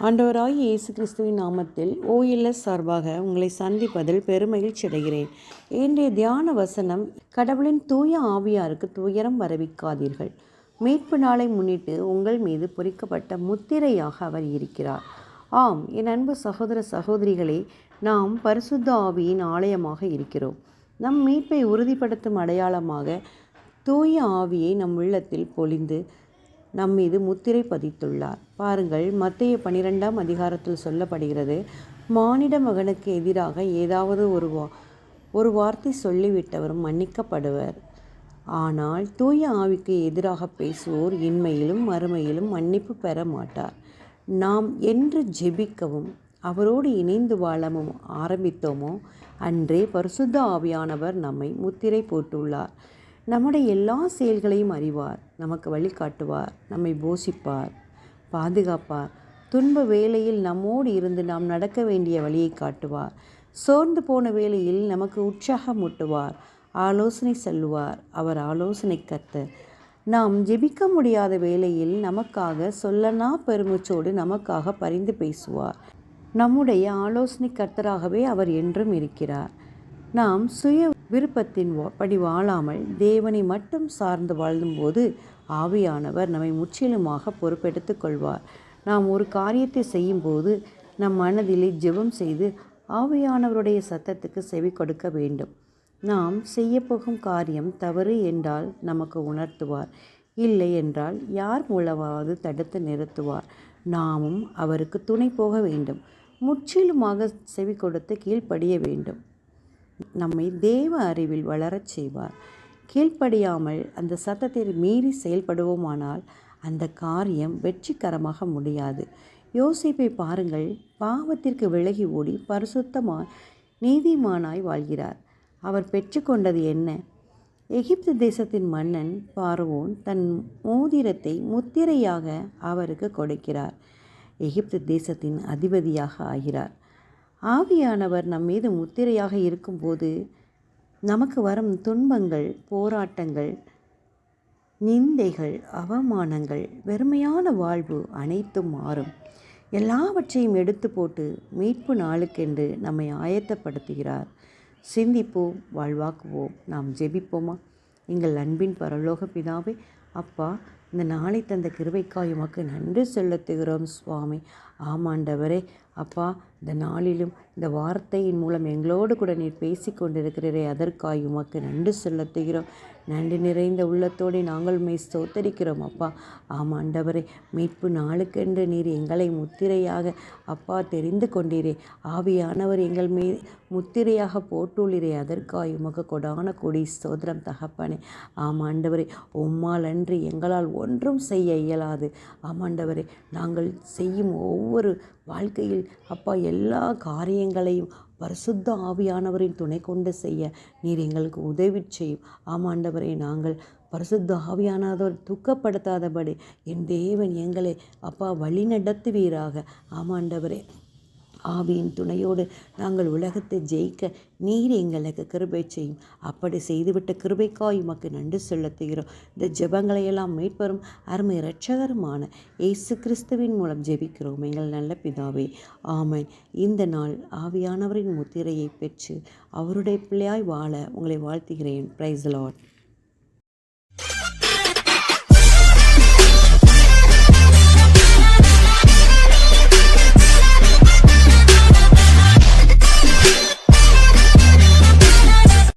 ஆண்டவராகிய இயேசு கிறிஸ்துவின் நாமத்தில் OLS சார்பாக உங்களை சந்திப்பதில் பெருமகிழ்ச்சி அடைகிறேன். இன்றைய தியான வசனம், கடவுளின் தூய ஆவியாருக்கு துயரம் வரவிக்காதீர்கள். மீட்பு நாளை முன்னிட்டு உங்கள் மீது பொறிக்கப்பட்ட முத்திரையாக அவர் இருக்கிறார். ஆம், என் அன்பு சகோதர சகோதரிகளே, நாம் பரிசுத்த ஆவியின் ஆலயமாக இருக்கிறோம். நம் மீட்பை உறுதிப்படுத்தும் அடையாளமாக தூய ஆவியை நம் உள்ளத்தில் பொழிந்து நம்மீது முத்திரை பதித்துள்ளார். பாருங்கள், மத்தேயு 12ஆம் அதிகாரத்தில் சொல்லப்படுகிறது, மானிட மகனுக்கு எதிராக ஏதாவது ஒரு வார்த்தை சொல்லிவிட்டவரும் மன்னிக்கப்படுவர். ஆனால் தூய ஆவிக்கு எதிராக பேசுவோர் இன்மையிலும் மறுமையிலும் மன்னிப்பு பெற மாட்டார். நாம் என்று ஜெபிக்கவும் அவரோடு இணைந்து வாழவும் ஆரம்பித்தோமோ அன்றே பரிசுத்த ஆவியானவர் நம்மை முத்திரை போட்டுள்ளார். நம்முடைய எல்லா செயல்களையும் அறிவார், நமக்கு வழிகாட்டுவார், நம்மை போஷிப்பார், பாதுகாப்பார். துன்ப வேளையில் நம்மோடு இருந்து நாம் நடக்க வேண்டிய வழியை காட்டுவார். சோர்ந்து போன வேளையில் நமக்கு உற்சாகமூட்டுவார், ஆலோசனை சொல்லுவார். அவர் ஆலோசனை கர்த்தர். நாம் ஜெபிக்க முடியாத வேளையில் நமக்காக சொல்லனா பெருமூச்சோடு நமக்காக பரிந்து பேசுவார். நம்முடைய ஆலோசனை கர்த்தராகவே அவர் என்றும் இருக்கிறார். நாம் சுய விருப்பத்தின் படி வாழாமல் தேவனை மட்டும் சார்ந்து வாழும்போது ஆவியானவர் நம்மை முற்றிலுமாக பொறுப்பெடுத்து கொள்வார். நாம் ஒரு காரியத்தை செய்யும்போது நம் மனதிலே ஜெபம் செய்து ஆவியானவருடைய சத்தத்துக்கு செவி கொடுக்க வேண்டும். நாம் செய்யப்போகும் காரியம் தவறு என்றால் நமக்கு உணர்த்துவார். இல்லை என்றால் யார் மூலமாவது தடுத்து நிறுத்துவார். நாமும் அவருக்கு துணை போக வேண்டும். முற்றிலுமாக செவி கொடுத்து கீழ்ப்படிய வேண்டும். நம்மை தேவ அறிவில் வளரச் செய்வார். கீழ்ப்படியாமல் அந்த சத்தத்தை மீறி செயல்படுவோமானால் அந்த காரியம் வெற்றிகரமாக முடியாது. யோசேப்பை பாருங்கள், பாவத்திற்கு விலகி ஓடி பரிசுத்தமாய் நீதிமானாய் வாழ்கிறார். அவர் பெற்றுக்கொண்டது என்ன? எகிப்து தேசத்தின் மன்னன் பார்வோன் தன் மோதிரத்தை முத்திரையாக அவருக்கு கொடுக்கிறார். எகிப்து தேசத்தின் அதிபதியாக ஆகிறார். ஆவியானவர் நம் மீது முத்திரையாக இருக்கும்போது நமக்கு வரும் துன்பங்கள், போராட்டங்கள், நிந்தைகள், அவமானங்கள், வெறுமையான வாழ்வு அனைத்தும் மாறும். எல்லாவற்றையும் எடுத்து போட்டு மீட்பு நாளுக்கென்று நம்மை ஆயத்தப்படுத்துகிறார். சிந்திப்போம், வாழ்வாக்குவோம். நாம் ஜெபிப்போமா? எங்கள் அன்பின் பரலோக பிதாவே, அப்பா, இந்த நாளை தந்த கிருபைக்காய் உமக்கு நன்றி செலுத்துகிறோம் சுவாமி. ஆமாண்டவரே, அப்பா, இந்த நாளிலும் இந்த வார்த்தையின் மூலம் எங்களோடு கூட நீர் பேசி கொண்டிருக்கிறீரே, அதற்காய் உமக்கு நன்றி செலுத்துகிறோம். நன்றி நிறைந்த உள்ளத்தோடு நாங்கள் உம்மை ஸ்தோத்தரிக்கிறோம் அப்பா. ஆமாண்டவரே, மீட்பு நாளுக்கென்று நீர் எங்களை முத்திரையாக அப்பா தெரிந்து கொண்டீரே. ஆவியானவர் எங்கள் முத்திரையாக போட்டுள்ளீரே, அதற்காய் உமக்கு கொடான கொடி ஸ்தோத்திரம் தகப்பனே. ஆமாண்டவரே, உம்மால் அன்றி எங்களால் ஒன்றும் செய்ய இயலாது. ஆமாண்டவரே, நாங்கள் செய்யும் ஒவ்வொரு வாழ்க்கையில் அப்பா எல்லா காரியங்களையும் பரிசுத்த ஆவியானவரின் துணை கொண்டு செய்ய நீர் எங்களுக்கு உதவி செய்யும். ஆமாண்டவரை, நாங்கள் பரிசுத்த ஆவியானவர் துக்கப்படுத்தாதபடி என் தேவன் எங்களை அப்பா வழி நடத்துவீராக. ஆமாண்டவரே, ஆவியின் துணையோடு நாங்கள் உலகத்தை ஜெயிக்க நீர் எங்களுக்கு கிருபை செய்யும். அப்படி செய்துவிட்ட கிருபைக்காய் உமக்கு நன்றி செலுத்துகிறோம். இந்த ஜெபங்களையெல்லாம் மீட்பரும் அருமை இரட்சகருமான இயேசு கிறிஸ்துவின் மூலம் ஜெபிக்கிறோம் எங்கள் நல்ல பிதாவே, ஆமென். இந்த நாள் ஆவியானவரின் முத்திரையை பெற்று அவருடைய பிள்ளையாய் வாழ உங்களை வாழ்த்துகிறேன். Praise the Lord.